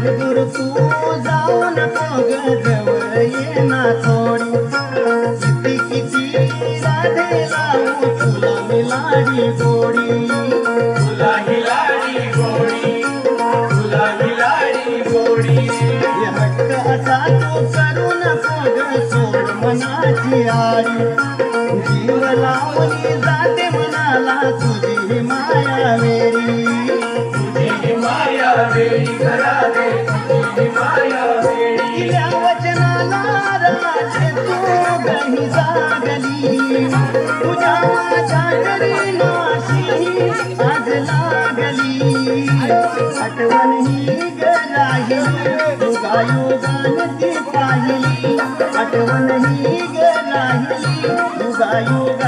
दूर दूर तू जाऊ नको ग जवळ ये ना थोडी किती किती राधे लावू तुला मी लाडी गोडी तुला ही लाडी गोडी तुला ही लाडी गोडी हट्ट असा तू करू नको ग सोड मनाची आडी जीव लावली जाते मनाला तुझी माया वेरी तुझी माया वेडी करा दे तुझी माया वेडी या वचनाला राजे तू गही जागली तुझ्या माझ्या घरी नाशी आज लागली आठवण ही ग राहिली युगायुगान ती पाहिली आठवण ही ग राहिली युगायुगान